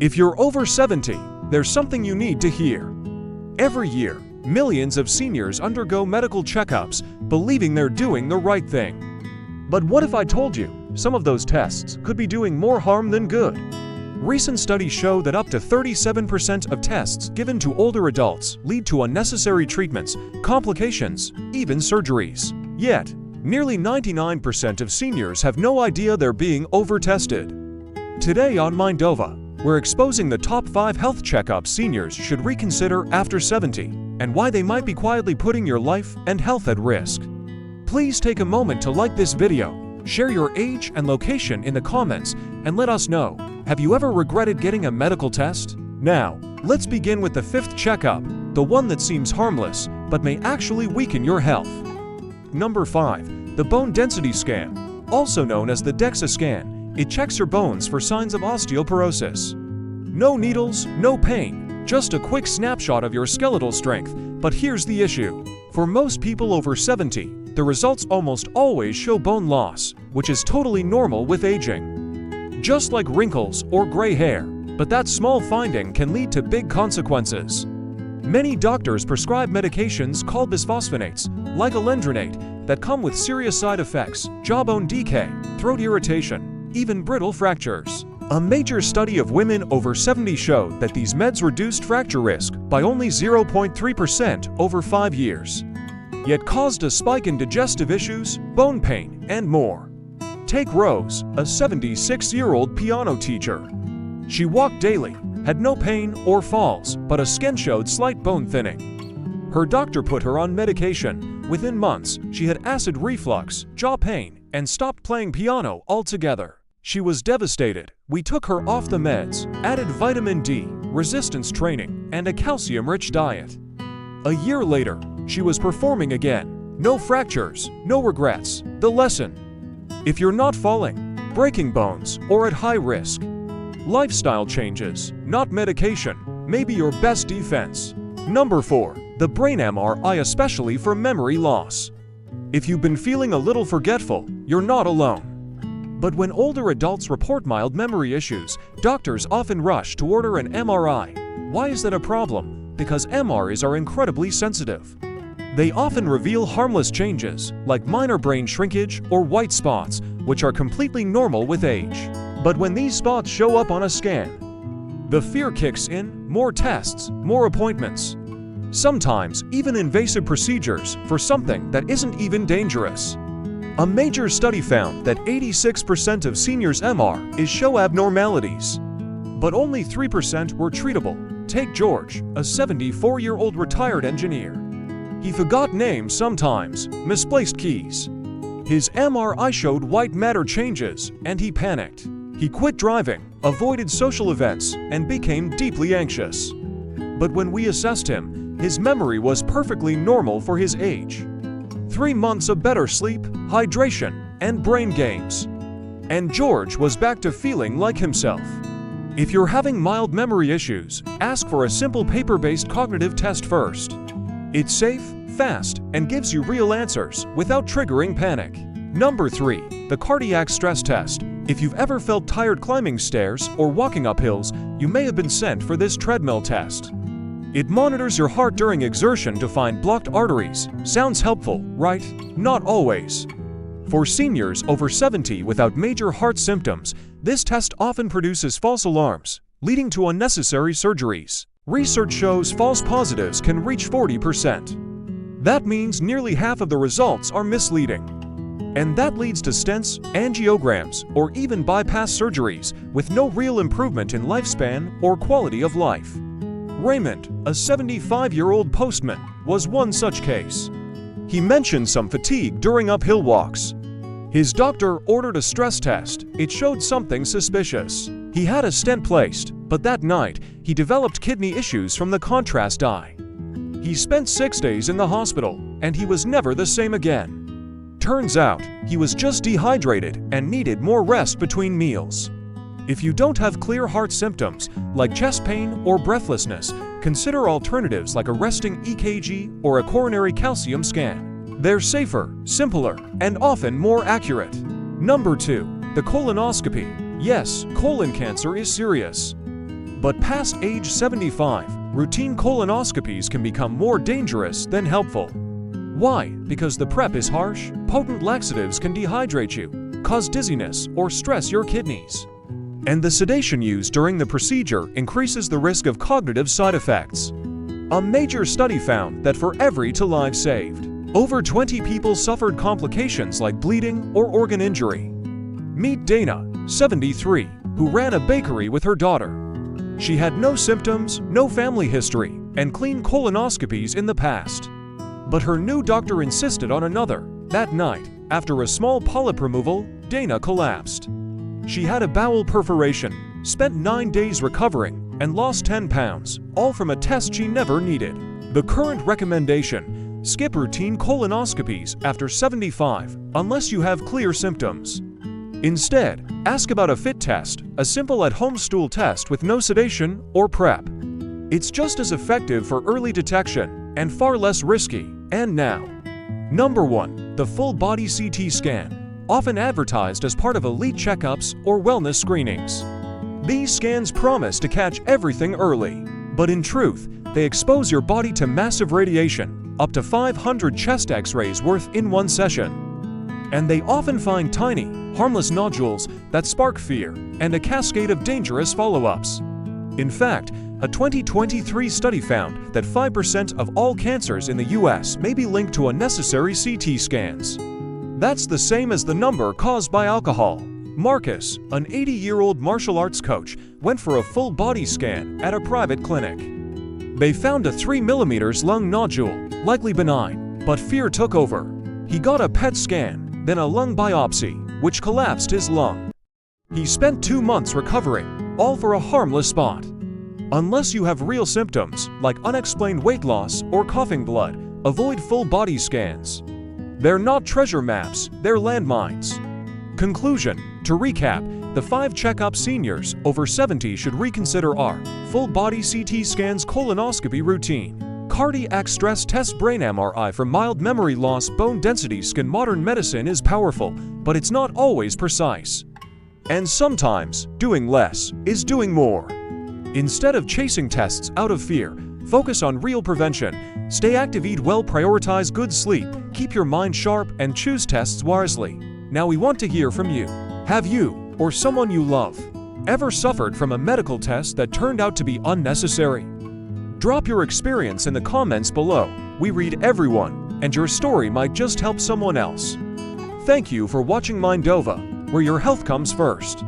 If you're over 70, there's something you need to hear. Every year, millions of seniors undergo medical checkups, believing they're doing the right thing. But what if I told you some of those tests could be doing more harm than good? Recent studies show that up to 37% of tests given to older adults lead to unnecessary treatments, complications, even surgeries. Yet, nearly 99% of seniors have no idea they're being over-tested. Today on Mindova, we're exposing the top 5 health checkups seniors should reconsider after 70 and why they might be quietly putting your life and health at risk. Please take a moment to like this video, share your age and location in the comments, and let us know, have you ever regretted getting a medical test? Now, let's begin with the 5th checkup, the one that seems harmless but may actually weaken your health. Number 5. The Bone Density Scan, also known as the DEXA scan. It checks your bones for signs of osteoporosis. No needles, no pain, just a quick snapshot of your skeletal strength. But here's the issue. For most people over 70, the results almost always show bone loss, which is totally normal with aging. Just like wrinkles or gray hair, but that small finding can lead to big consequences. Many doctors prescribe medications called bisphosphonates, like alendronate, that come with serious side effects, jawbone decay, throat irritation, even brittle fractures. A major study of women over 70 showed that these meds reduced fracture risk by only 0.3% over 5 years, yet caused a spike in digestive issues, bone pain, and more. Take Rose, a 76-year-old piano teacher. She walked daily, had no pain or falls, but a scan showed slight bone thinning. Her doctor put her on medication. Within months, she had acid reflux, jaw pain, and stopped playing piano altogether. She was devastated. We took her off the meds, added vitamin D, resistance training, and a calcium-rich diet. A year later, she was performing again. No fractures, no regrets. The lesson: if you're not falling, breaking bones, or at high risk, lifestyle changes, not medication, may be your best defense. Number 4. The brain MRI, especially for memory loss. If you've been feeling a little forgetful, you're not alone. But when older adults report mild memory issues, doctors often rush to order an MRI. Why is that a problem? Because MRIs are incredibly sensitive. They often reveal harmless changes, like minor brain shrinkage or white spots, which are completely normal with age. But when these spots show up on a scan, the fear kicks in: more tests, more appointments. Sometimes even invasive procedures for something that isn't even dangerous. A major study found that 86% of seniors' MRIs show abnormalities, but only 3% were treatable. Take George, a 74-year-old retired engineer. He forgot names sometimes, misplaced keys. His MRI showed white matter changes, and he panicked. He quit driving, avoided social events, and became deeply anxious. But when we assessed him, his memory was perfectly normal for his age. 3 months of better sleep, hydration, and brain games, and George was back to feeling like himself. If you're having mild memory issues, ask for a simple paper-based cognitive test first. It's safe, fast, and gives you real answers without triggering panic. Number 3. The cardiac stress test. If you've ever felt tired climbing stairs or walking up hills, you may have been sent for this treadmill test. It monitors your heart during exertion to find blocked arteries. Sounds helpful, right? Not always. For seniors over 70 without major heart symptoms, this test often produces false alarms, leading to unnecessary surgeries. Research shows false positives can reach 40%. That means nearly half of the results are misleading. And that leads to stents, angiograms, or even bypass surgeries with no real improvement in lifespan or quality of life. Raymond, a 75-year-old postman, was one such case. He mentioned some fatigue during uphill walks. His doctor ordered a stress test. It showed something suspicious. He had a stent placed, but that night, he developed kidney issues from the contrast eye. He spent 6 days in the hospital, and he was never the same again. Turns out, he was just dehydrated and needed more rest between meals. If you don't have clear heart symptoms, like chest pain or breathlessness, consider alternatives like a resting EKG or a coronary calcium scan. They're safer, simpler, and often more accurate. Number 2. The colonoscopy. Yes, colon cancer is serious. But past age 75, routine colonoscopies can become more dangerous than helpful. Why? Because the prep is harsh, potent laxatives can dehydrate you, cause dizziness, or stress your kidneys. And the sedation used during the procedure increases the risk of cognitive side effects. A major study found that for every 2 lives saved, over 20 people suffered complications like bleeding or organ injury. Meet Dana, 73, who ran a bakery with her daughter. She had no symptoms, no family history, and clean colonoscopies in the past. But her new doctor insisted on another. That night, after a small polyp removal, Dana collapsed. She had a bowel perforation, spent 9 days recovering, and lost 10 pounds, all from a test she never needed. The current recommendation: skip routine colonoscopies after 75 unless you have clear symptoms. Instead, ask about a FIT test, a simple at-home stool test with no sedation or prep. It's just as effective for early detection and far less risky. And now, Number 1. The full body CT scan, often advertised as part of elite checkups or wellness screenings. These scans promise to catch everything early, but in truth, they expose your body to massive radiation, up to 500 chest X-rays worth in one session. And they often find tiny, harmless nodules that spark fear and a cascade of dangerous follow-ups. In fact, a 2023 study found that 5% of all cancers in the US may be linked to unnecessary CT scans. That's the same as the number caused by alcohol. Marcus, an 80-year-old martial arts coach, went for a full body scan at a private clinic. They found a 3 mm lung nodule, likely benign, but fear took over. He got a PET scan, then a lung biopsy, which collapsed his lung. He spent 2 months recovering, all for a harmless spot. Unless you have real symptoms, like unexplained weight loss or coughing blood, avoid full body scans. They're not treasure maps, they're landmines. Conclusion: to recap, the 5 checkup seniors over 70 should reconsider are: full body CT scans, colonoscopy routine, cardiac stress test, brain MRI for mild memory loss, bone density scan. Modern medicine is powerful, but it's not always precise. And sometimes, doing less is doing more. Instead of chasing tests out of fear, focus on real prevention. Stay active, eat well, prioritize good sleep, keep your mind sharp, and choose tests wisely. Now we want to hear from you. Have you, or someone you love, ever suffered from a medical test that turned out to be unnecessary? Drop your experience in the comments below. We read everyone, and your story might just help someone else. Thank you for watching Mindova, where your health comes first.